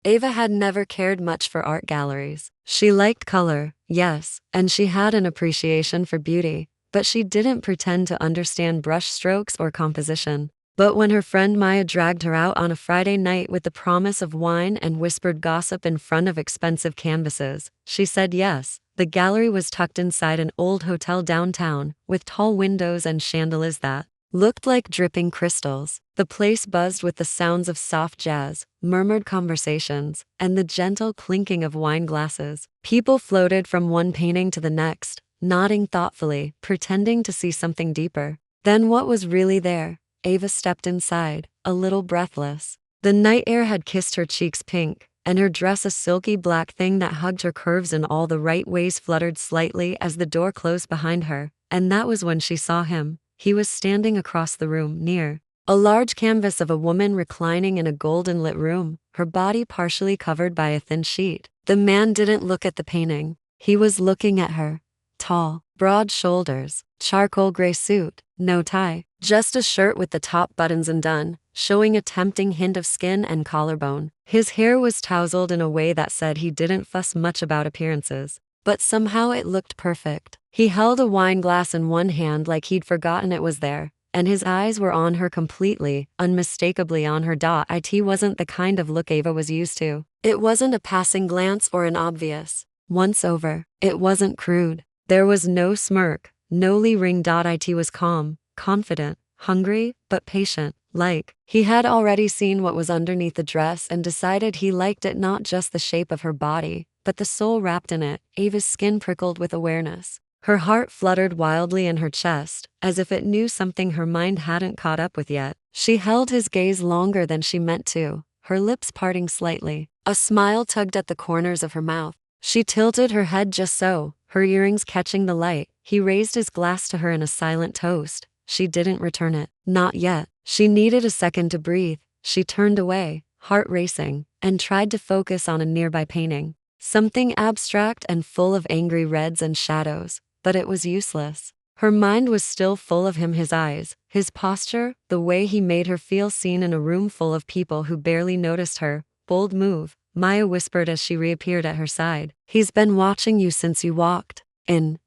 Ava had never cared much for art galleries. She liked color, yes, and she had an appreciation for beauty, but she didn't pretend to understand brush strokes or composition. But when her friend Maya dragged her out on a Friday night with the promise of wine and whispered gossip in front of expensive canvases, she said yes. The gallery was tucked inside an old hotel downtown, with tall windows and chandeliers that looked like dripping crystals. The place buzzed with the sounds of soft jazz, murmured conversations, and the gentle clinking of wine glasses. People floated from one painting to the next, nodding thoughtfully, pretending to see something deeper. Then what was really there? Ava stepped inside, a little breathless. The night air had kissed her cheeks pink, and her dress, a silky black thing that hugged her curves in all the right ways, fluttered slightly as the door closed behind her. And that was when she saw him. He was standing across the room, near a large canvas of a woman reclining in a golden lit room, her body partially covered by a thin sheet. The man didn't look at the painting. He was looking at her. Tall, broad shoulders, charcoal gray suit, no tie, just a shirt with the top buttons undone, showing a tempting hint of skin and collarbone. His hair was tousled in a way that said he didn't fuss much about appearances, but somehow it looked perfect. He held a wine glass in one hand like he'd forgotten it was there, and his eyes were on her completely, unmistakably on her. It wasn't the kind of look Ava was used to. It wasn't a passing glance or an obvious once over. It wasn't crude. There was no smirk, no ring. It was calm, confident, hungry, but patient, like he had already seen what was underneath the dress and decided he liked it, not just the shape of her body, but the soul wrapped in it. Ava's skin prickled with awareness. Her heart fluttered wildly in her chest, as if it knew something her mind hadn't caught up with yet. She held his gaze longer than she meant to, her lips parting slightly. A smile tugged at the corners of her mouth. She tilted her head just so, her earrings catching the light. He raised his glass to her in a silent toast. She didn't return it. Not yet. She needed a second to breathe. She turned away, heart racing, and tried to focus on a nearby painting. Something abstract and full of angry reds and shadows. But it was useless. Her mind was still full of him, his eyes, his posture, the way he made her feel seen in a room full of people who barely noticed her. Bold move, Maya whispered as she reappeared at her side. He's been watching you since you walked in.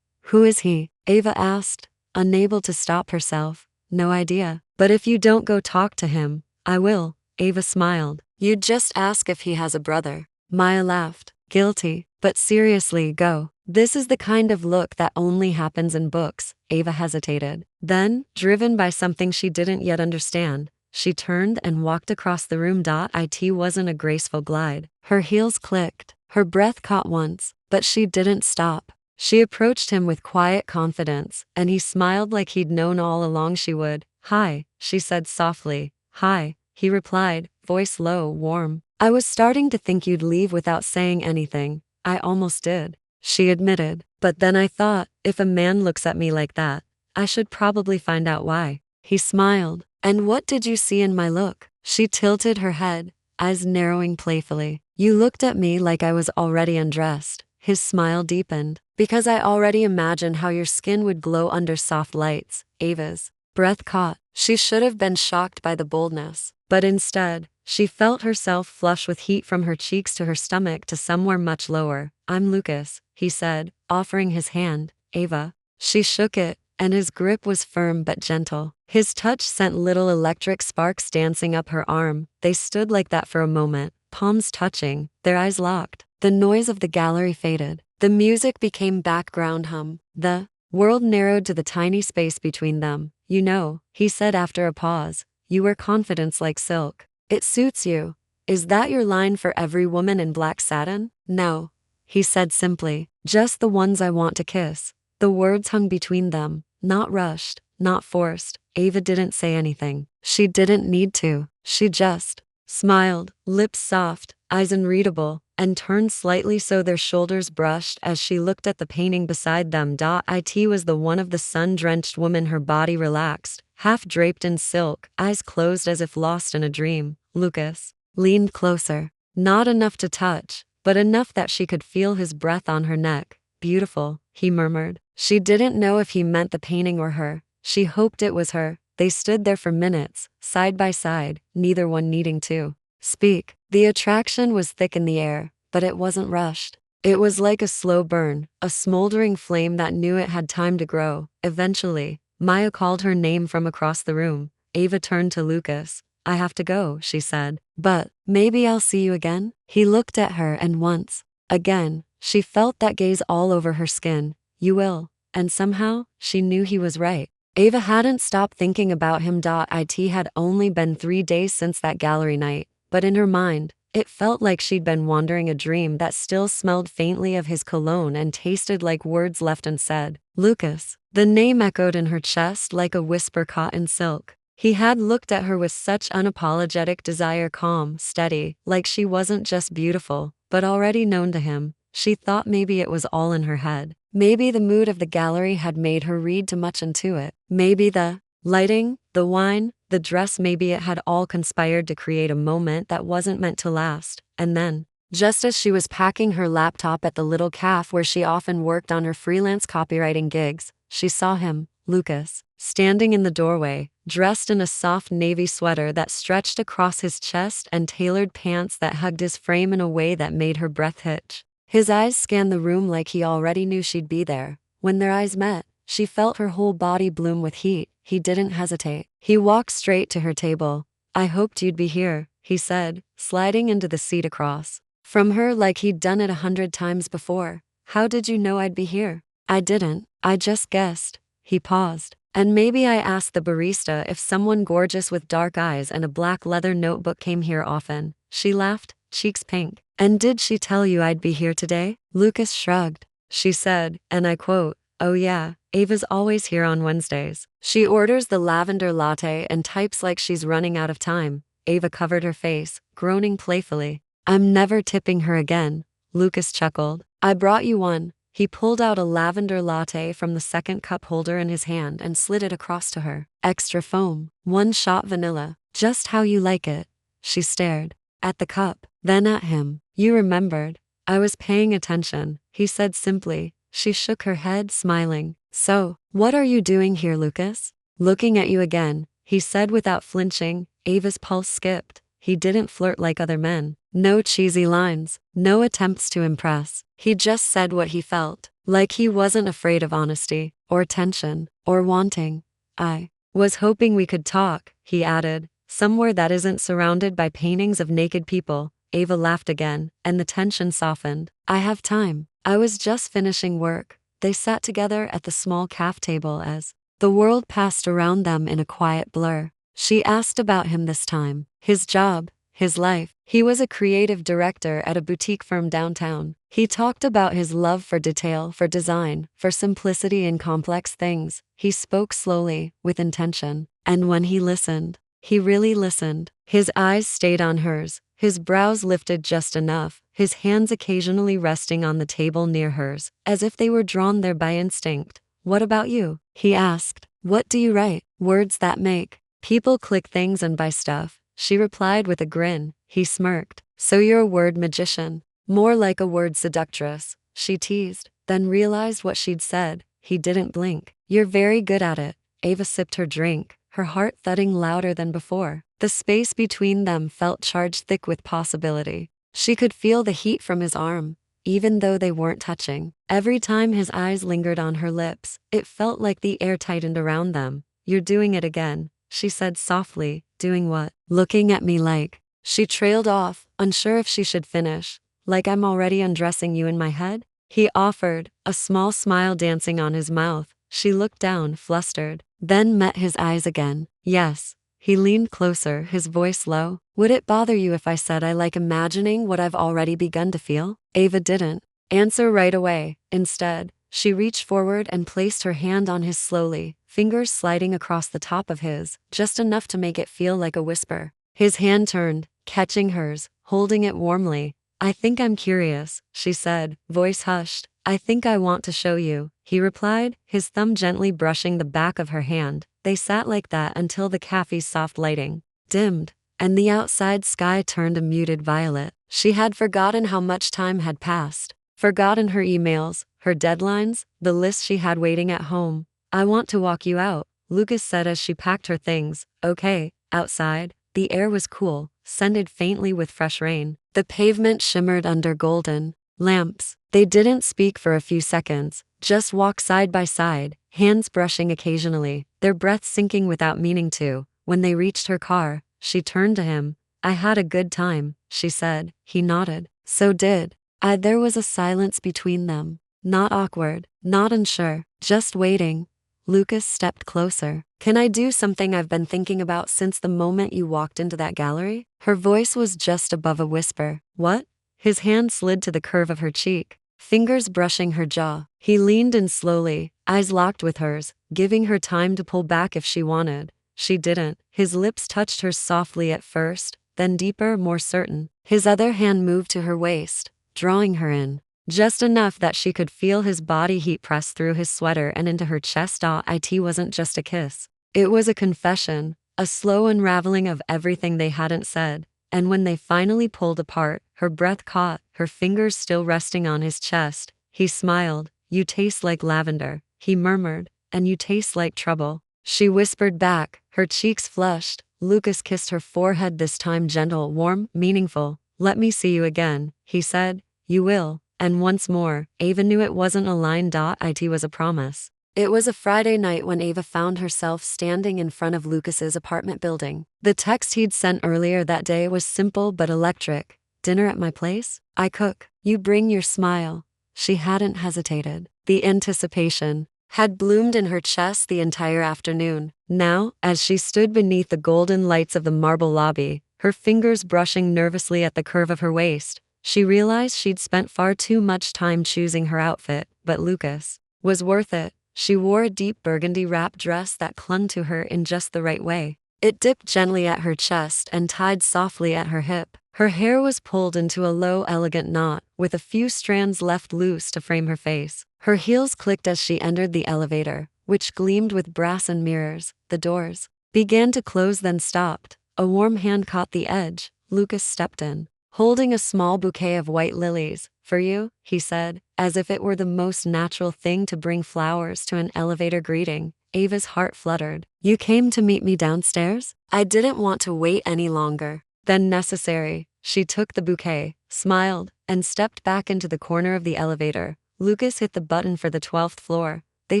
Who is he? Ava asked, unable to stop herself. No idea. But if you don't go talk to him, I will. Ava smiled. You'd just ask if he has a brother. Maya laughed. Guilty. But seriously, go. This is the kind of look that only happens in books. Ava hesitated. Then, driven by something she didn't yet understand, she turned and walked across the room. It wasn't a graceful glide. Her heels clicked. Her breath caught once, but she didn't stop. She approached him with quiet confidence, and he smiled like he'd known all along she would. Hi, she said softly. Hi, he replied, voice low, warm. I was starting to think you'd leave without saying anything. I almost did, she admitted. But then I thought, if a man looks at me like that, I should probably find out why. He smiled. And what did you see in my look? She tilted her head, eyes narrowing playfully. You looked at me like I was already undressed. His smile deepened. Because I already imagined how your skin would glow under soft lights. Ava's breath caught. She should have been shocked by the boldness. But instead, she felt herself flush with heat from her cheeks to her stomach to somewhere much lower. I'm Lucas, he said, offering his hand. Ava. She shook it, and his grip was firm but gentle. His touch sent little electric sparks dancing up her arm. They stood like that for a moment, palms touching, their eyes locked. The noise of the gallery faded. The music became background hum. The world narrowed to the tiny space between them. You know, he said after a pause, you wear confidence like silk. It suits you. Is that your line for every woman in black satin? No, he said simply. Just the ones I want to kiss. The words hung between them, not rushed, not forced. Ava didn't say anything. She didn't need to. She just smiled, lips soft, eyes unreadable, and turned slightly so their shoulders brushed as she looked at the painting beside them. It was the one of the sun-drenched woman, her body relaxed, half draped in silk, eyes closed as if lost in a dream. Lucas leaned closer, not enough to touch, but enough that she could feel his breath on her neck. Beautiful, he murmured. She didn't know if he meant the painting or her. She hoped it was her. They stood there for minutes, side by side, neither one needing to speak. The attraction was thick in the air, but it wasn't rushed. It was like a slow burn, a smoldering flame that knew it had time to grow. Eventually, Maya called her name from across the room. Ava turned to Lucas. I have to go, she said. But, maybe I'll see you again? He looked at her and once again, she felt that gaze all over her skin. You will. And somehow, she knew he was right. Ava hadn't stopped thinking about him. It had only been 3 days since that gallery night, but in her mind, it felt like she'd been wandering a dream that still smelled faintly of his cologne and tasted like words left unsaid. Lucas. The name echoed in her chest like a whisper caught in silk. He had looked at her with such unapologetic desire, calm, steady, like she wasn't just beautiful, but already known to him. She thought maybe it was all in her head. Maybe the mood of the gallery had made her read too much into it. Maybe the lighting, the wine, the dress, maybe it had all conspired to create a moment that wasn't meant to last. And then, just as she was packing her laptop at the little cafe where she often worked on her freelance copywriting gigs, she saw him, Lucas, standing in the doorway, dressed in a soft navy sweater that stretched across his chest and tailored pants that hugged his frame in a way that made her breath hitch. His eyes scanned the room like he already knew she'd be there. When their eyes met, she felt her whole body bloom with heat. He didn't hesitate. He walked straight to her table. I hoped you'd be here, he said, sliding into the seat across from her like he'd done it 100 times before. How did you know I'd be here? I didn't. I just guessed. He paused. And maybe I asked the barista if someone gorgeous with dark eyes and a black leather notebook came here often. She laughed, cheeks pink. And did she tell you I'd be here today? Lucas shrugged. She said, and I quote, oh yeah, Ava's always here on Wednesdays. She orders the lavender latte and types like she's running out of time. Ava covered her face, groaning playfully. I'm never tipping her again. Lucas chuckled. I brought you one. He pulled out a lavender latte from the second cup holder in his hand and slid it across to her. Extra foam, 1 shot vanilla, just how you like it. She stared at the cup, then at him. You remembered. I was paying attention, he said simply. She shook her head, smiling. So, what are you doing here, Lucas? Looking at you again, he said without flinching. Ava's pulse skipped. He didn't flirt like other men. No cheesy lines, no attempts to impress. He just said what he felt, like he wasn't afraid of honesty, or tension, or wanting. I was hoping we could talk, he added, somewhere that isn't surrounded by paintings of naked people. Ava laughed again, and the tension softened. I have time. I was just finishing work. They sat together at the small cafe table as the world passed around them in a quiet blur. She asked about him this time, his job, his life. He was a creative director at a boutique firm downtown. He talked about his love for detail, for design, for simplicity in complex things. He spoke slowly, with intention. And when he listened, he really listened. His eyes stayed on hers, his brows lifted just enough, his hands occasionally resting on the table near hers, as if they were drawn there by instinct. What about you? He asked. What do you write? Words that make people click things and buy stuff. She replied with a grin. He smirked. So you're a word magician. More like a word seductress, she teased, then realized what she'd said. He didn't blink. You're very good at it. Ava sipped her drink, her heart thudding louder than before. The space between them felt charged thick with possibility. She could feel the heat from his arm, even though they weren't touching. Every time his eyes lingered on her lips, it felt like the air tightened around them. You're doing it again, she said softly. Doing what? Looking at me like. She trailed off, unsure if she should finish. Like I'm already undressing you in my head? He offered, a small smile dancing on his mouth. She looked down, flustered, then met his eyes again. Yes. He leaned closer, his voice low. Would it bother you if I said I like imagining what I've already begun to feel? Ava didn't answer right away. Instead, she reached forward and placed her hand on his slowly, fingers sliding across the top of his, just enough to make it feel like a whisper. His hand turned, catching hers, holding it warmly. I think I'm curious, she said, voice hushed. I think I want to show you, he replied, his thumb gently brushing the back of her hand. They sat like that until the cafe's soft lighting dimmed, and the outside sky turned a muted violet. She had forgotten how much time had passed, forgotten her emails, her deadlines, the list she had waiting at home. I want to walk you out, Lucas said as she packed her things. Okay, outside. The air was cool, scented faintly with fresh rain. The pavement shimmered under golden lamps. They didn't speak for a few seconds, just walked side by side, hands brushing occasionally, their breaths sinking without meaning to. When they reached her car, she turned to him. "I had a good time," she said. He nodded. "So did I." There was a silence between them. Not awkward, not unsure, just waiting. Lucas stepped closer. "Can I do something I've been thinking about since the moment you walked into that gallery?" Her voice was just above a whisper. "What?" His hand slid to the curve of her cheek, fingers brushing her jaw. He leaned in slowly, eyes locked with hers, giving her time to pull back if she wanted. She didn't. His lips touched hers softly at first, then deeper, more certain. His other hand moved to her waist, drawing her in. Just enough that she could feel his body heat press through his sweater and into her chest. It wasn't just a kiss. It was a confession, a slow unraveling of everything they hadn't said. And when they finally pulled apart, her breath caught, her fingers still resting on his chest. He smiled. "You taste like lavender," he murmured, "and you taste like trouble." She whispered back, her cheeks flushed. Lucas kissed her forehead, this time gentle, warm, meaningful. "Let me see you again," he said. "You will." And once more, Ava knew it wasn't a line. It was a promise. It was a Friday night when Ava found herself standing in front of Lucas's apartment building. The text he'd sent earlier that day was simple but electric. "Dinner at my place? I cook. You bring your smile." She hadn't hesitated. The anticipation had bloomed in her chest the entire afternoon. Now, as she stood beneath the golden lights of the marble lobby, her fingers brushing nervously at the curve of her waist, she realized she'd spent far too much time choosing her outfit, but Lucas was worth it. She wore a deep burgundy wrap dress that clung to her in just the right way. It dipped gently at her chest and tied softly at her hip. Her hair was pulled into a low, elegant knot, with a few strands left loose to frame her face. Her heels clicked as she entered the elevator, which gleamed with brass and mirrors. The doors began to close, then stopped. A warm hand caught the edge. Lucas stepped in, holding a small bouquet of white lilies. "For you," he said, as if it were the most natural thing to bring flowers to an elevator greeting. Ava's heart fluttered. "You came to meet me downstairs?" I didn't want to wait any longer than necessary. She took the bouquet, smiled, and stepped back into the corner of the elevator. Lucas hit the button for the 12th floor. They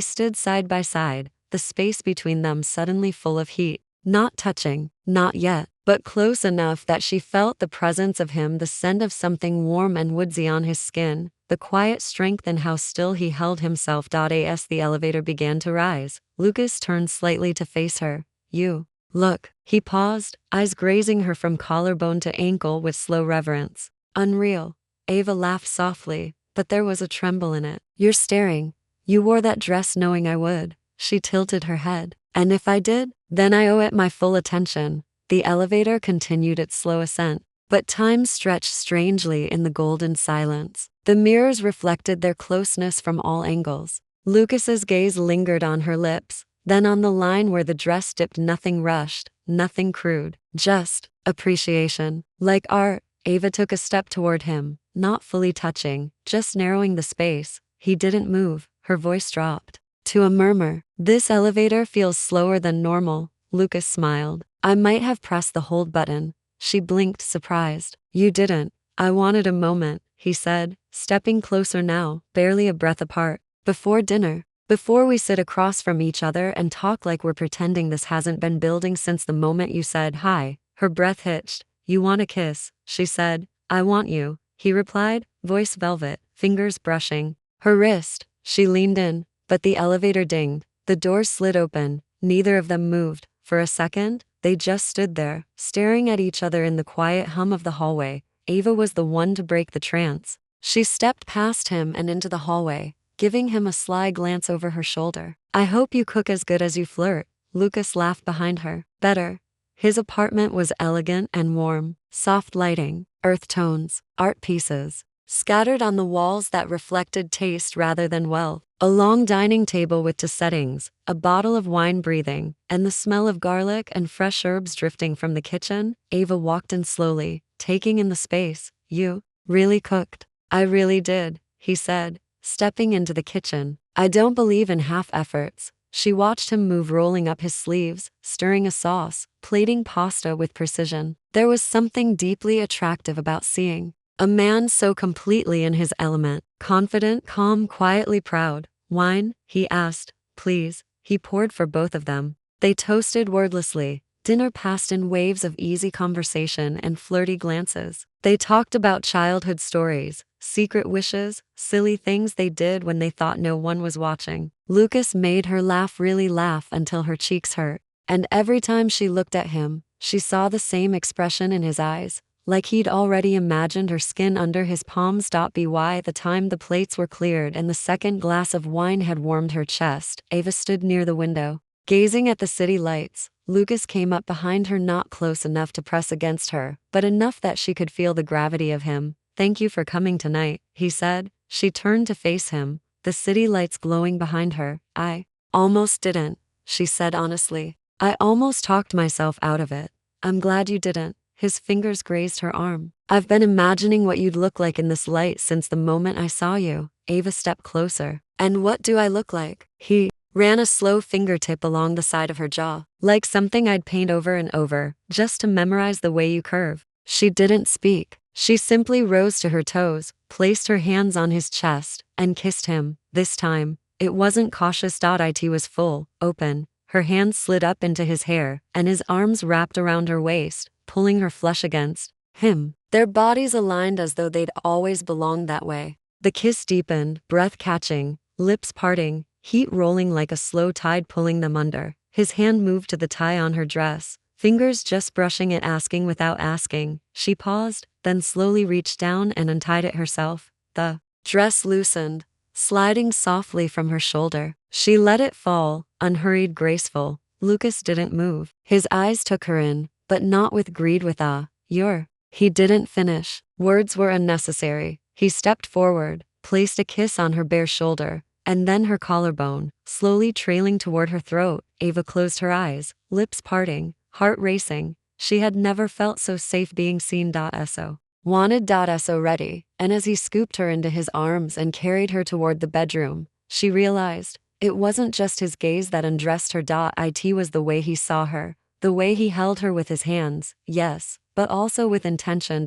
stood side by side, the space between them suddenly full of heat. Not touching, not yet, but close enough that she felt the presence of him, the scent of something warm and woodsy on his skin, the quiet strength in how still he held himself. As the elevator began to rise, Lucas turned slightly to face her. "You look." He paused, eyes grazing her from collarbone to ankle with slow reverence. "Unreal." Ava laughed softly, but there was a tremble in it. "You're staring. You wore that dress knowing I would." She tilted her head. "And if I did, then I owe it my full attention." The elevator continued its slow ascent, but time stretched strangely in the golden silence. The mirrors reflected their closeness from all angles. Lucas's gaze lingered on her lips, then on the line where the dress dipped. Nothing rushed, nothing crude, just appreciation. Like art, Ava took a step toward him, not fully touching, just narrowing the space. He didn't move. Her voice dropped to a murmur. "This elevator feels slower than normal." Lucas smiled. "I might have pressed the hold button." She blinked, surprised. "You didn't." "I wanted a moment," he said, stepping closer now, barely a breath apart. "Before dinner. Before we sit across from each other and talk like we're pretending this hasn't been building since the moment you said hi." Her breath hitched. "You want a kiss," she said. "I want you," he replied, voice velvet, fingers brushing her wrist. She leaned in, but the elevator dinged. The doors slid open. Neither of them moved. For a second, they just stood there, staring at each other in the quiet hum of the hallway. Ava was the one to break the trance. She stepped past him and into the hallway, giving him a sly glance over her shoulder. "I hope you cook as good as you flirt." Lucas laughed behind her. "Better." His apartment was elegant and warm. Soft lighting, earth tones, art pieces scattered on the walls that reflected taste rather than wealth. A long dining table with two settings, a bottle of wine breathing, and the smell of garlic and fresh herbs drifting from the kitchen. Ava walked in slowly, taking in the space. "You really cooked." "I really did," he said, stepping into the kitchen. "I don't believe in half efforts." She watched him move, rolling up his sleeves, stirring a sauce, plating pasta with precision. There was something deeply attractive about seeing a man so completely in his element, confident, calm, quietly proud. Wine? He asked. Please. He poured for both of them. They toasted wordlessly. Dinner passed in waves of easy conversation and flirty glances. They talked about childhood stories, secret wishes, silly things they did when they thought no one was watching. Lucas made her laugh, really laugh, until her cheeks hurt. And every time she looked at him, she saw the same expression in his eyes, like he'd already imagined her skin under his palms. By the time the plates were cleared and the second glass of wine had warmed her chest, Ava stood near the window, gazing at the city lights. Lucas came up behind her, not close enough to press against her, but enough that she could feel the gravity of him. Thank you for coming tonight, he said. She turned to face him, the city lights glowing behind her. I almost didn't, she said honestly. I almost talked myself out of it. I'm glad you didn't. His fingers grazed her arm. I've been imagining what you'd look like in this light since the moment I saw you. Ava stepped closer. And what do I look like? He ran a slow fingertip along the side of her jaw, like something I'd paint over and over, just to memorize the way you curve. She didn't speak. She simply rose to her toes, placed her hands on his chest, and kissed him. This time, it wasn't cautious. It was full, open. Her hands slid up into his hair, and his arms wrapped around her waist, pulling her flush against him. Their bodies aligned as though they'd always belonged that way. The kiss deepened, breath catching, lips parting, heat rolling like a slow tide pulling them under. His hand moved to the tie on her dress, fingers just brushing it, asking without asking. She paused, then slowly reached down and untied it herself. The dress loosened, sliding softly from her shoulder. She let it fall, unhurried, graceful. Lucas didn't move. His eyes took her in, but not with greed, with awe. He didn't finish. Words were unnecessary. He stepped forward, placed a kiss on her bare shoulder, and then her collarbone, slowly trailing toward her throat. Ava closed her eyes, lips parting, heart racing. She had never felt so safe being seen. So ready, and as he scooped her into his arms and carried her toward the bedroom, she realized it wasn't just his gaze that undressed her. It was the way he saw her, the way he held her with his hands, yes, but also with intention.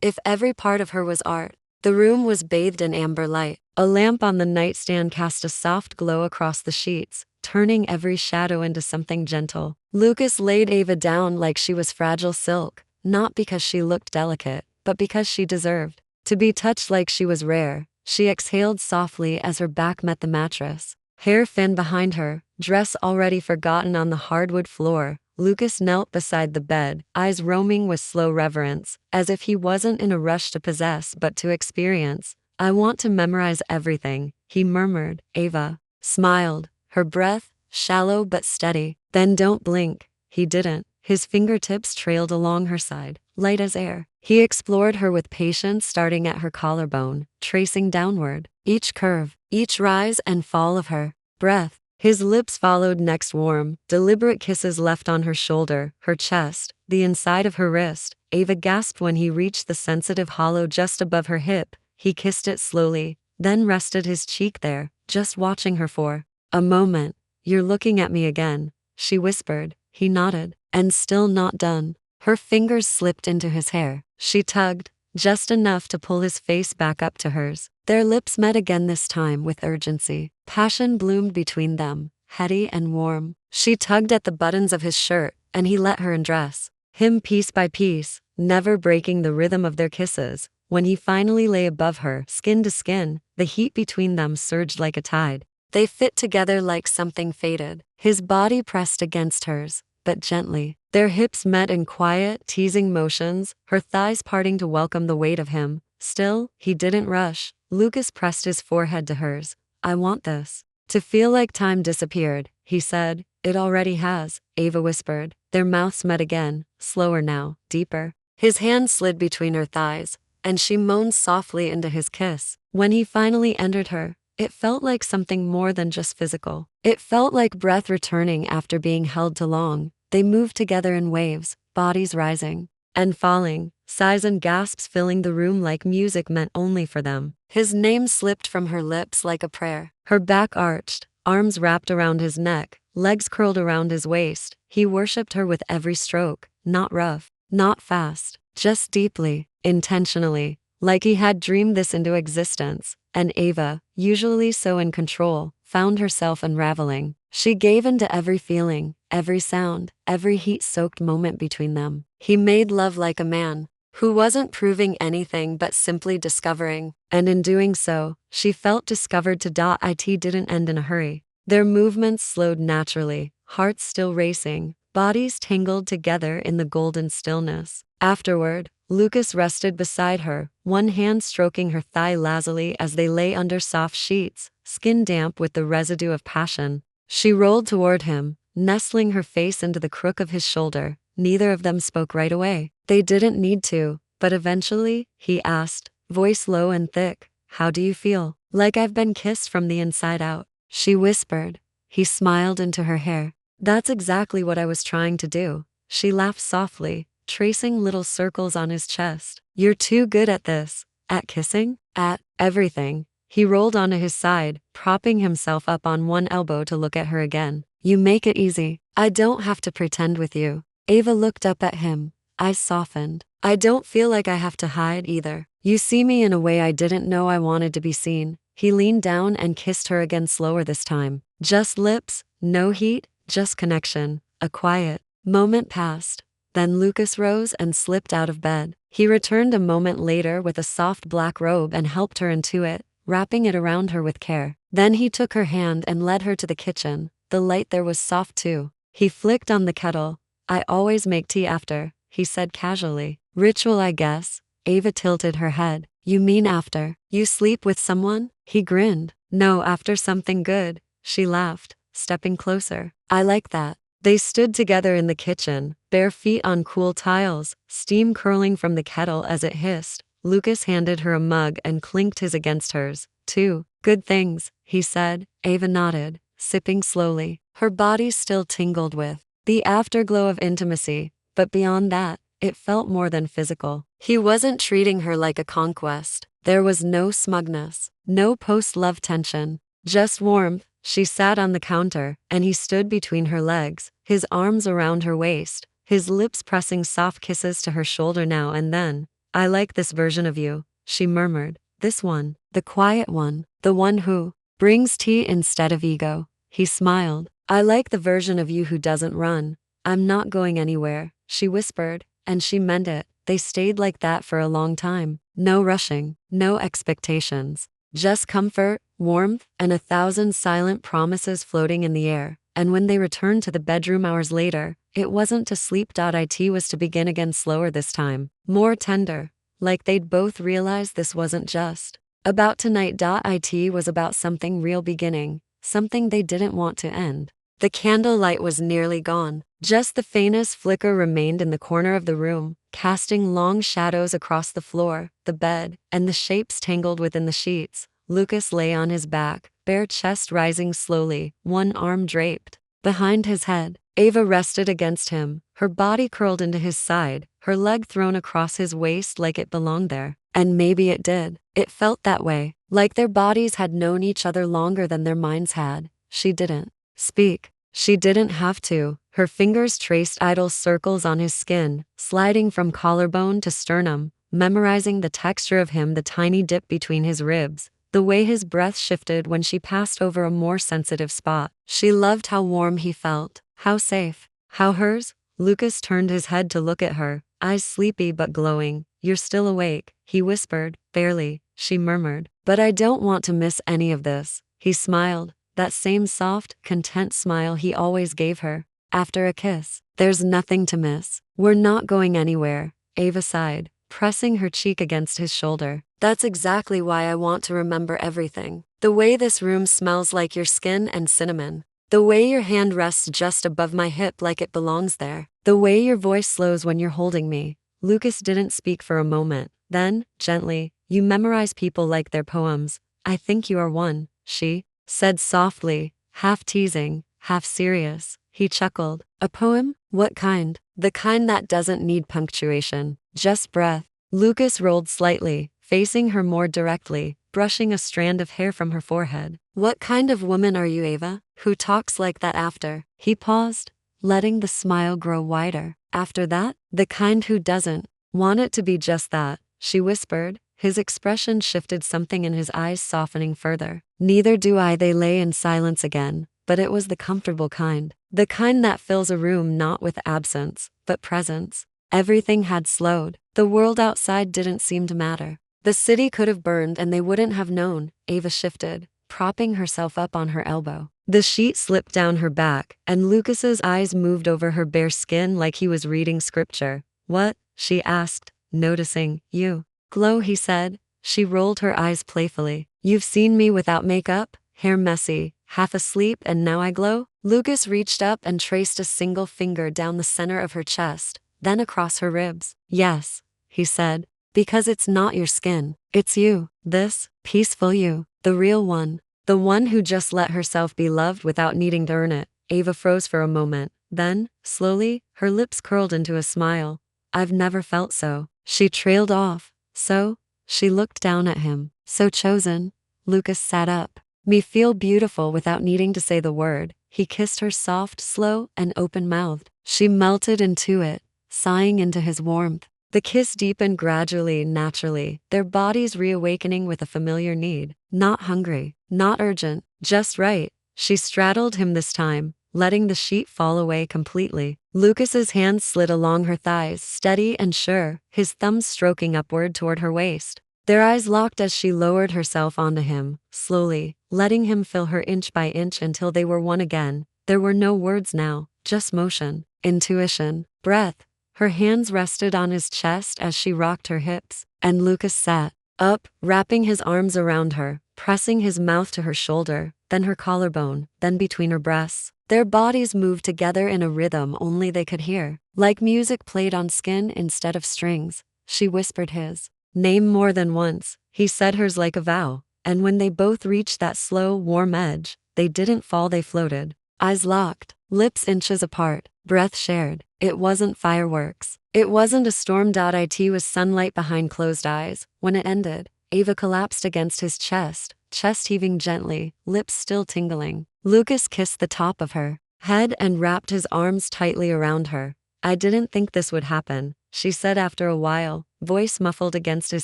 If every part of her was art. The room was bathed in amber light. A lamp on the nightstand cast a soft glow across the sheets, turning every shadow into something gentle. Lucas laid Ava down like she was fragile silk, not because she looked delicate, but because she deserved to be touched like she was rare. She exhaled softly as her back met the mattress, hair thinned behind her, dress already forgotten on the hardwood floor. Lucas knelt beside the bed, eyes roaming with slow reverence, as if he wasn't in a rush to possess but to experience. I want to memorize everything, he murmured. Ava smiled, her breath shallow but steady. Then don't blink. He didn't. His fingertips trailed along her side, light as air. He explored her with patience, starting at her collarbone, tracing downward, each curve, each rise and fall of her breath. His lips followed next, warm, deliberate kisses left on her shoulder, her chest, the inside of her wrist. Ava gasped when he reached the sensitive hollow just above her hip. He kissed it slowly, then rested his cheek there, just watching her for a moment. You're looking at me again, she whispered. He nodded. And still not done. Her fingers slipped into his hair. She tugged, just enough to pull his face back up to hers. Their lips met again, this time with urgency. Passion bloomed between them, heady and warm. She tugged at the buttons of his shirt, and he let her undress him piece by piece, never breaking the rhythm of their kisses. When he finally lay above her, skin to skin, the heat between them surged like a tide. They fit together like something fated. His body pressed against hers, but gently. Their hips met in quiet, teasing motions, her thighs parting to welcome the weight of him. Still, he didn't rush. Lucas pressed his forehead to hers. I want this to feel like time disappeared, he said. It already has, Ava whispered. Their mouths met again, slower now, deeper. His hand slid between her thighs, and she moaned softly into his kiss. When he finally entered her, it felt like something more than just physical. It felt like breath returning after being held too long. They moved together in waves, bodies rising and falling, sighs and gasps filling the room like music meant only for them. His name slipped from her lips like a prayer. Her back arched, arms wrapped around his neck, legs curled around his waist. He worshipped her with every stroke, not rough, not fast, just deeply, intentionally, like he had dreamed this into existence. And Ava, usually so in control, found herself unraveling. She gave in to every feeling, every sound, every heat-soaked moment between them. He made love like a man who wasn't proving anything but simply discovering, and in doing so, she felt discovered. It didn't end in a hurry. Their movements slowed naturally, hearts still racing, bodies tangled together in the golden stillness. Afterward, Lucas rested beside her, one hand stroking her thigh lazily as they lay under soft sheets, skin damp with the residue of passion. She rolled toward him, nestling her face into the crook of his shoulder. Neither of them spoke right away. They didn't need to, but eventually, he asked, voice low and thick, "How do you feel?" "Like I've been kissed from the inside out," she whispered. He smiled into her hair. "That's exactly what I was trying to do." She laughed softly, tracing little circles on his chest. "You're too good at this." "At kissing?" "At everything." He rolled onto his side, propping himself up on one elbow to look at her again. "You make it easy. I don't have to pretend with you." Ava looked up at him, eyes softened. "I don't feel like I have to hide either. You see me in a way I didn't know I wanted to be seen." He leaned down and kissed her again, slower this time. Just lips, no heat, just connection. A quiet moment passed. Then Lucas rose and slipped out of bed. He returned a moment later with a soft black robe and helped her into it, wrapping it around her with care. Then he took her hand and led her to the kitchen. The light there was soft too. He flicked on the kettle. "I always make tea after," he said casually. "Ritual, I guess." Ava tilted her head. "You mean after you sleep with someone?" He grinned. "No, after something good." She laughed, stepping closer. "I like that." They stood together in the kitchen, bare feet on cool tiles, steam curling from the kettle as it hissed. Lucas handed her a mug and clinked his against hers. "Two good things," he said. Ava nodded, sipping slowly. Her body still tingled with the afterglow of intimacy, but beyond that, it felt more than physical. He wasn't treating her like a conquest. There was no smugness, no post-love tension, just warmth. She sat on the counter, and he stood between her legs, his arms around her waist, his lips pressing soft kisses to her shoulder now and then. "I like this version of you," she murmured. "This one, the quiet one, the one who brings tea instead of ego." He smiled. "I like the version of you who doesn't run." "I'm not going anywhere," she whispered, and she meant it. They stayed like that for a long time. No rushing, no expectations. Just comfort, warmth, and 1,000 silent promises floating in the air. And when they returned to the bedroom hours later, it wasn't to sleep. It was to begin again, slower this time, more tender. Like they'd both realized this wasn't just about tonight. It was about something real beginning, something they didn't want to end. The candlelight was nearly gone. Just the faintest flicker remained in the corner of the room, casting long shadows across the floor, the bed, and the shapes tangled within the sheets. Lucas lay on his back, bare chest rising slowly, one arm draped behind his head. Ava rested against him, her body curled into his side, her leg thrown across his waist like it belonged there. And maybe it did. It felt that way, like their bodies had known each other longer than their minds had. She didn't speak. She didn't have to. Her fingers traced idle circles on his skin, sliding from collarbone to sternum, memorizing the texture of him, the tiny dip between his ribs, the way his breath shifted when she passed over a more sensitive spot. She loved how warm he felt, how safe, how hers. Lucas turned his head to look at her, eyes sleepy but glowing. "You're still awake," he whispered. "Barely," she murmured. "But I don't want to miss any of this." He smiled, that same soft, content smile he always gave her. After a kiss, "There's nothing to miss. We're not going anywhere." Ava sighed, pressing her cheek against his shoulder. "That's exactly why I want to remember everything. The way this room smells like your skin and cinnamon. The way your hand rests just above my hip like it belongs there. The way your voice slows when you're holding me." Lucas didn't speak for a moment. Then, gently, "You memorize people like their poems. I think you are one," she said softly, half teasing, half serious. He chuckled. "A poem? What kind?" "The kind that doesn't need punctuation, just breath." Lucas rolled slightly, facing her more directly. brushing a strand of hair from her forehead. "What kind of woman are you, Ava, who talks like that after?" He paused, letting the smile grow wider. "After that? The kind who doesn't want it to be just that," she whispered. His expression shifted, something in his eyes softening further. "Neither do I." They lay in silence again, but it was the comfortable kind. The kind that fills a room not with absence, but presence. Everything had slowed. The world outside didn't seem to matter. The city could have burned and they wouldn't have known. Ava shifted, propping herself up on her elbow. The sheet slipped down her back, and Lucas's eyes moved over her bare skin like he was reading scripture. "What?" she asked, noticing. "You glow," he said. She rolled her eyes playfully. "You've seen me without makeup, hair messy, half asleep, and now I glow?" Lucas reached up and traced a single finger down the center of her chest, then across her ribs. "Yes," he said, "because it's not your skin. It's you. This peaceful you. The real one. The one who just let herself be loved without needing to earn it." Ava froze for a moment. Then, slowly, her lips curled into a smile. "I've never felt so." She trailed off. "So?" She looked down at him. "So chosen." Lucas sat up. "Me feel beautiful without needing to say the word." He kissed her soft, slow, and open-mouthed. She melted into it, sighing into his warmth. The kiss deepened gradually, naturally, their bodies reawakening with a familiar need. Not hungry, not urgent, just right. She straddled him this time, letting the sheet fall away completely. Lucas's hands slid along her thighs, steady and sure, his thumbs stroking upward toward her waist. Their eyes locked as she lowered herself onto him, slowly, letting him fill her inch by inch until they were one again. There were no words now, just motion, intuition, breath. Her hands rested on his chest as she rocked her hips, and Lucas sat up, wrapping his arms around her, pressing his mouth to her shoulder, then her collarbone, then between her breasts. Their bodies moved together in a rhythm only they could hear, like music played on skin instead of strings. She whispered his name more than once. He said hers like a vow, and when they both reached that slow, warm edge, they didn't fall, they floated. Eyes locked, lips inches apart, breath shared. It wasn't fireworks. It wasn't a storm. It was sunlight behind closed eyes. When it ended, Ava collapsed against his chest heaving gently, lips still tingling. Lucas kissed the top of her head and wrapped his arms tightly around her. "I didn't think this would happen," she said after a while, voice muffled against his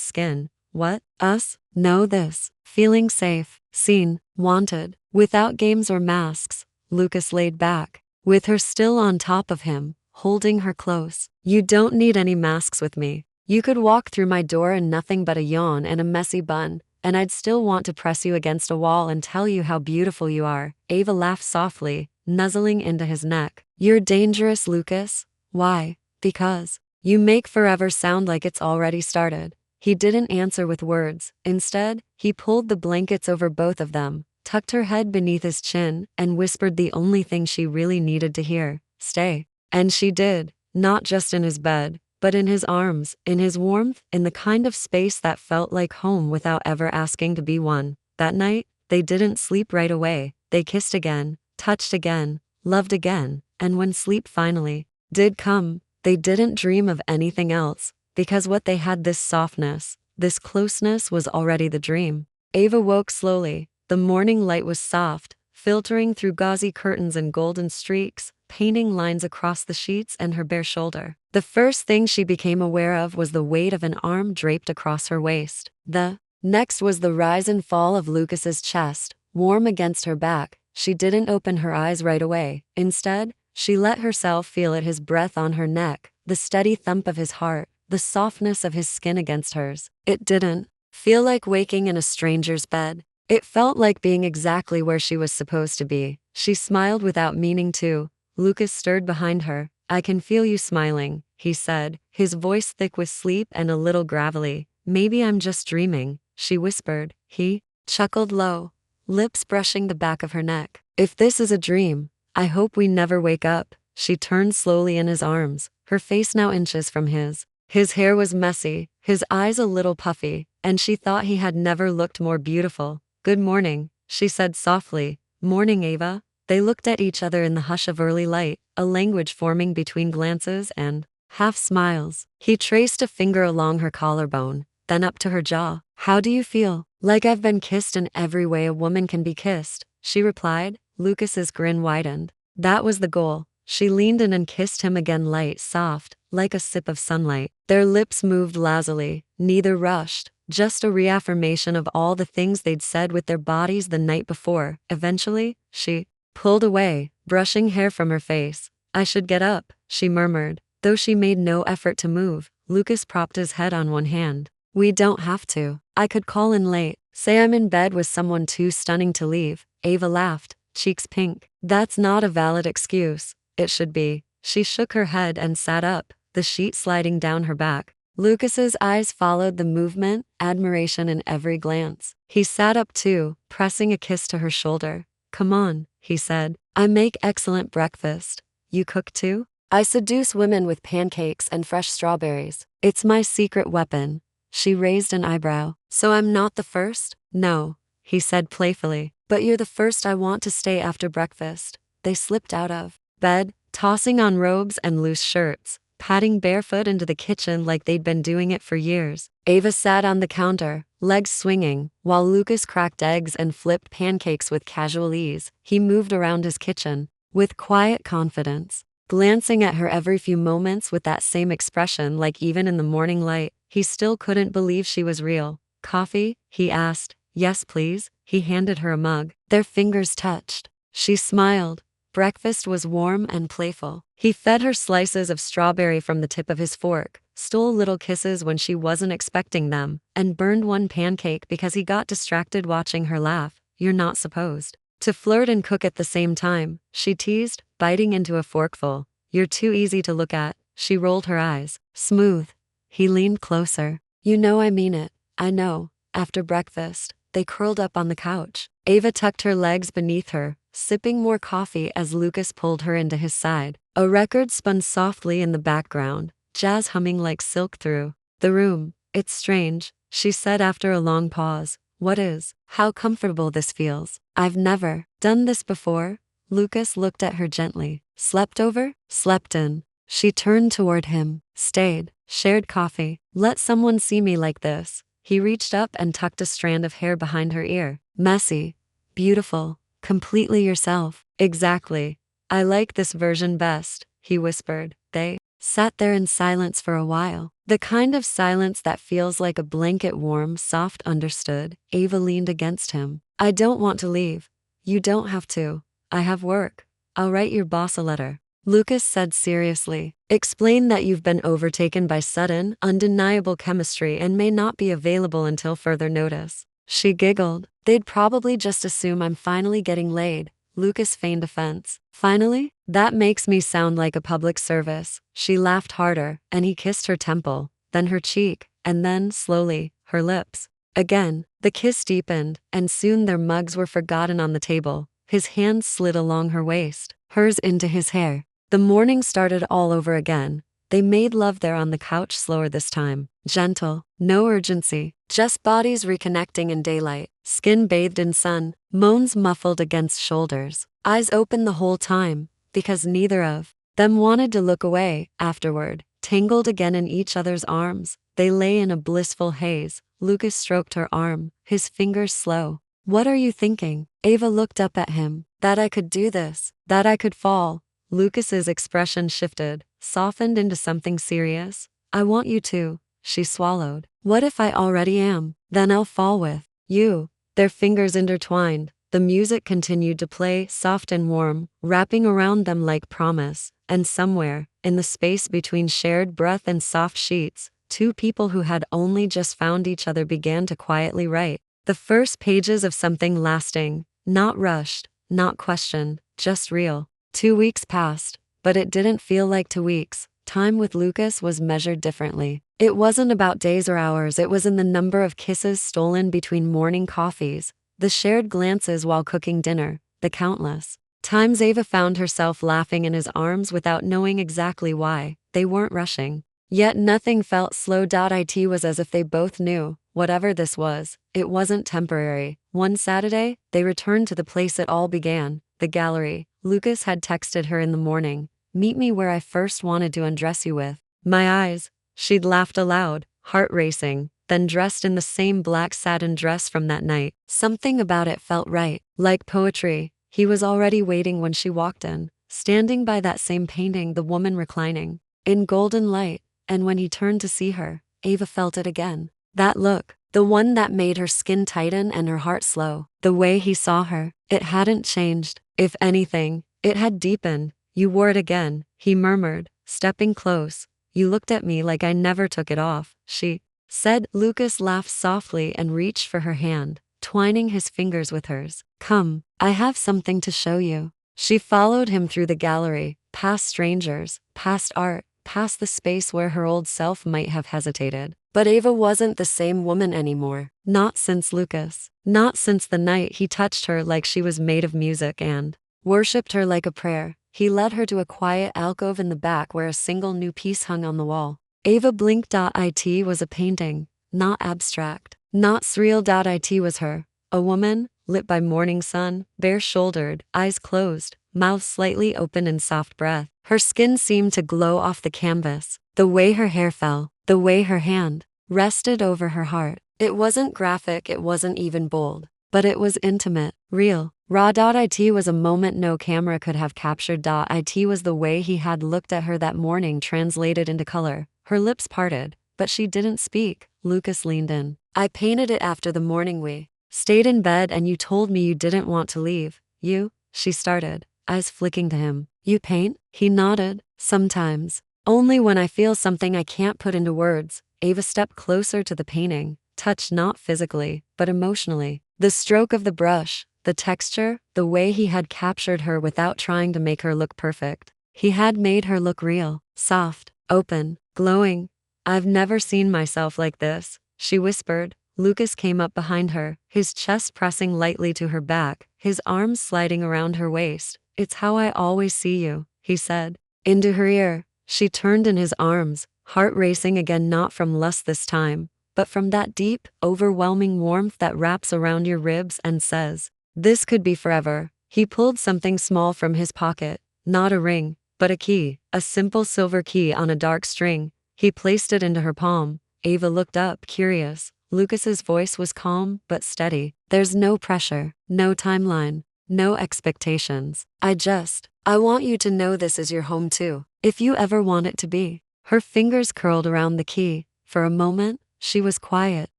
skin. "What? Us? No, this. Feeling safe, seen, wanted, without games or masks." Lucas laid back, with her still on top of him, holding her close. "You don't need any masks with me. You could walk through my door in nothing but a yawn and a messy bun, and I'd still want to press you against a wall and tell you how beautiful you are." Ava laughed softly, nuzzling into his neck. "You're dangerous, Lucas." "Why?" "Because you make forever sound like it's already started." He didn't answer with words. Instead, he pulled the blankets over both of them, tucked her head beneath his chin, and whispered the only thing she really needed to hear: "Stay." And she did, not just in his bed, but in his arms, in his warmth, in the kind of space that felt like home without ever asking to be one. That night, they didn't sleep right away. They kissed again, touched again, loved again, and when sleep finally did come, they didn't dream of anything else, because what they had, this softness, this closeness, was already the dream. Ava woke slowly. The morning light was soft, filtering through gauzy curtains and golden streaks, painting lines across the sheets and her bare shoulder. The first thing she became aware of was the weight of an arm draped across her waist. The next was the rise and fall of Lucas's chest, warm against her back. She didn't open her eyes right away. Instead, she let herself feel it, his breath on her neck, the steady thump of his heart, the softness of his skin against hers. It didn't feel like waking in a stranger's bed. It felt like being exactly where she was supposed to be. She smiled without meaning to. Lucas stirred behind her. "I can feel you smiling," he said, his voice thick with sleep and a little gravelly. "Maybe I'm just dreaming," she whispered. He chuckled low, lips brushing the back of her neck. "If this is a dream, I hope we never wake up." She turned slowly in his arms, her face now inches from his. His hair was messy, his eyes a little puffy, and she thought he had never looked more beautiful. "Good morning," she said softly. "Morning, Ava." They looked at each other in the hush of early light, a language forming between glances and half smiles. He traced a finger along her collarbone, then up to her jaw. "How do you feel?" Like I've been kissed in every way a woman can be kissed, she replied. Lucas's grin widened. That was the goal. She leaned in and kissed him again, light, soft, like a sip of sunlight. Their lips moved lazily, neither rushed, just a reaffirmation of all the things they'd said with their bodies the night before. Eventually, she pulled away, brushing hair from her face. I should get up, she murmured. Though she made no effort to move, Lucas propped his head on one hand. We don't have to. I could call in late. Say I'm in bed with someone too stunning to leave. Ava laughed, cheeks pink. That's not a valid excuse. It should be. She shook her head and sat up, the sheet sliding down her back. Lucas's eyes followed the movement, admiration in every glance. He sat up too, pressing a kiss to her shoulder. Come on, he said. I make excellent breakfast. You cook too? I seduce women with pancakes and fresh strawberries. It's my secret weapon. She raised an eyebrow. So I'm not the first? No, he said playfully. But you're the first I want to stay after breakfast. They slipped out of bed, tossing on robes and loose shirts, padding barefoot into the kitchen like they'd been doing it for years. Ava sat on the counter, legs swinging, while Lucas cracked eggs and flipped pancakes with casual ease. He moved around his kitchen with quiet confidence, glancing at her every few moments with that same expression, like even in the morning light, he still couldn't believe she was real. Coffee? He asked. Yes, please. He handed her a mug. Their fingers touched. She smiled. Breakfast was warm and playful. He fed her slices of strawberry from the tip of his fork, stole little kisses when she wasn't expecting them, and burned one pancake because he got distracted watching her laugh. You're not supposed to flirt and cook at the same time, she teased, biting into a forkful. You're too easy to look at. She rolled her eyes. Smooth. He leaned closer. You know I mean it. I know. After breakfast, they curled up on the couch. Ava tucked her legs beneath her, sipping more coffee as Lucas pulled her into his side. A record spun softly in the background, jazz humming like silk through the room. It's strange, she said after a long pause. What is? How comfortable this feels. I've never done this before. Lucas looked at her gently. Slept over? Slept in. She turned toward him, stayed, shared coffee. Let someone see me like this. He reached up and tucked a strand of hair behind her ear. Messy. Beautiful. Completely yourself. Exactly. I like this version best, he whispered. They sat there in silence for a while. The kind of silence that feels like a blanket, warm, soft. Understood. Ava leaned against him. I don't want to leave. You don't have to. I have work. I'll write your boss a letter. Lucas said seriously. Explain that you've been overtaken by sudden, undeniable chemistry and may not be available until further notice. She giggled. They'd probably just assume I'm finally getting laid. Lucas feigned offense. Finally? That makes me sound like a public service. She laughed harder, and he kissed her temple, then her cheek, and then, slowly, her lips. Again, the kiss deepened, and soon their mugs were forgotten on the table. His hands slid along her waist, hers into his hair. The morning started all over again. They made love there on the couch, slower this time. Gentle, no urgency, just bodies reconnecting in daylight, skin bathed in sun, moans muffled against shoulders, eyes open the whole time, because neither of them wanted to look away. Afterward, tangled again in each other's arms, they lay in a blissful haze. Lucas stroked her arm, his fingers slow. What are you thinking? Ava looked up at him. That I could do this, that I could fall. Lucas's expression shifted, softened into something serious. I want you to, she swallowed. What if I already am? Then I'll fall with you. Their fingers intertwined. The music continued to play, soft and warm, wrapping around them like promise. And somewhere, in the space between shared breath and soft sheets, two people who had only just found each other began to quietly write the first pages of something lasting, not rushed, not questioned, just real. 2 weeks passed, but it didn't feel like 2 weeks. Time with Lucas was measured differently. It wasn't about days or hours, it was in the number of kisses stolen between morning coffees, the shared glances while cooking dinner, the countless times Ava found herself laughing in his arms without knowing exactly why. They weren't rushing. Yet nothing felt slow. It was as if they both knew, whatever this was, it wasn't temporary. One Saturday, they returned to the place it all began, the gallery. Lucas had texted her in the morning, meet me where I first wanted to undress you with my eyes. She'd laughed aloud, heart racing. then dressed in the same black satin dress from that night. Something about it felt right, like poetry. He was already waiting when she walked in, standing by that same painting, the woman reclining in golden light, and when he turned to see her, Ava felt it again. That look, the one that made her skin tighten and her heart slow. The way he saw her, it hadn't changed. If anything, it had deepened. You wore it again, he murmured, stepping close. You looked at me like I never took it off, she said. Lucas laughed softly and reached for her hand, twining his fingers with hers. Come, I have something to show you. She followed him through the gallery, past strangers, past art, past the space where her old self might have hesitated. But Ava wasn't the same woman anymore. Not since Lucas. Not since the night he touched her like she was made of music and worshipped her like a prayer. He led her to a quiet alcove in the back where a single new piece hung on the wall. Ava blinked. It was a painting, not abstract, not surreal. It was her, a woman, lit by morning sun, bare-shouldered, eyes closed, mouth slightly open in soft breath. Her skin seemed to glow off the canvas. The way her hair fell, the way her hand rested over her heart. It wasn't graphic, it wasn't even bold, but it was intimate, real, raw. It was a moment no camera could have captured. It was the way he had looked at her that morning translated into color. Her lips parted, but she didn't speak. Lucas leaned in. I painted it after the morning we stayed in bed and you told me you didn't want to leave. You? She started, eyes flicking to him. You paint? He nodded. Sometimes. Only when I feel something I can't put into words. Ava stepped closer to the painting, touched not physically, but emotionally. The stroke of the brush, the texture, the way he had captured her without trying to make her look perfect. He had made her look real, soft, open, glowing. I've never seen myself like this, she whispered. Lucas came up behind her, his chest pressing lightly to her back, his arms sliding around her waist. It's how I always see you, he said. Into her ear, she turned in his arms, heart racing again, not from lust this time, but from that deep, overwhelming warmth that wraps around your ribs and says, this could be forever. He pulled something small from his pocket, not a ring, but a key, a simple silver key on a dark string. He placed it into her palm. Ava looked up, curious. Lucas's voice was calm but steady. There's no pressure, no timeline, no expectations. I want you to know this is your home too, if you ever want it to be. Her fingers curled around the key. For a moment, she was quiet.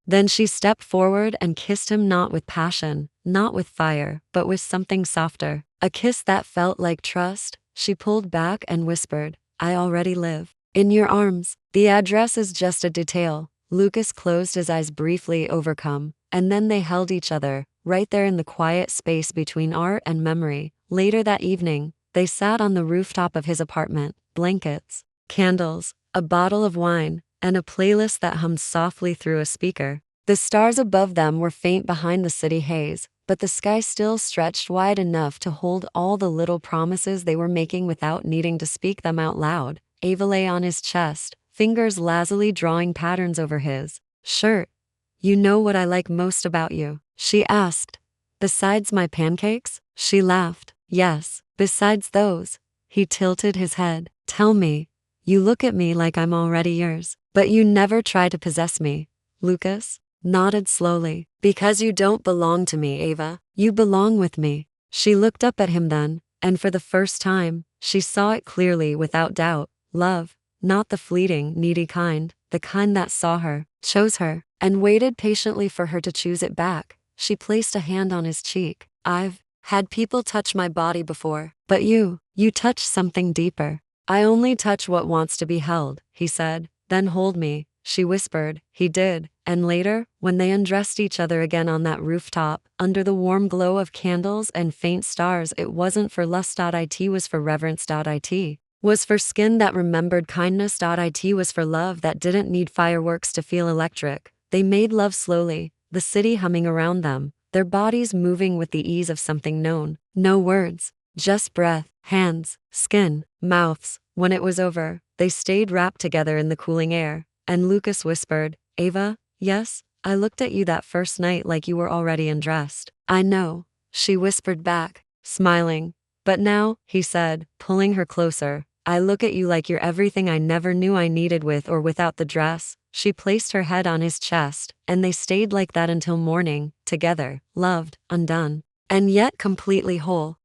Then she stepped forward and kissed him, not with passion, not with fire, but with something softer. A kiss that felt like trust. She pulled back and whispered, I already live in your arms. The address is just a detail. Lucas closed his eyes briefly, overcome, and then they held each other, right there in the quiet space between art and memory. Later that evening, they sat on the rooftop of his apartment, blankets, candles, a bottle of wine, and a playlist that hummed softly through a speaker. The stars above them were faint behind the city haze, but the sky still stretched wide enough to hold all the little promises they were making without needing to speak them out loud. Ava lay on his chest, fingers lazily drawing patterns over his shirt. You know what I like most about you? She asked. Besides my pancakes? She laughed. Yes, besides those. He tilted his head. Tell me. You look at me like I'm already yours, but you never try to possess me. Lucas nodded slowly. Because you don't belong to me, Ava. You belong with me. She looked up at him then, and for the first time, she saw it clearly, without doubt. Love, not the fleeting, needy kind, the kind that saw her, chose her, and waited patiently for her to choose it back. She placed a hand on his cheek. I've had people touch my body before, but you touch something deeper. I only touch what wants to be held, he said. Then hold me, she whispered. He did, and later, when they undressed each other again on that rooftop, under the warm glow of candles and faint stars, it wasn't for lust. It was for reverence. It was for skin that remembered kindness. It was for love that didn't need fireworks to feel electric. They made love slowly, the city humming around them, their bodies moving with the ease of something known. No words, just breath, hands, skin, mouths. When it was over, they stayed wrapped together in the cooling air, and Lucas whispered, Ava, yes, I looked at you that first night like you were already undressed. I know, she whispered back, smiling. But now, he said, pulling her closer, I look at you like you're everything I never knew I needed, with or without the dress. She placed her head on his chest, and they stayed like that until morning, together, loved, undone, and yet completely whole.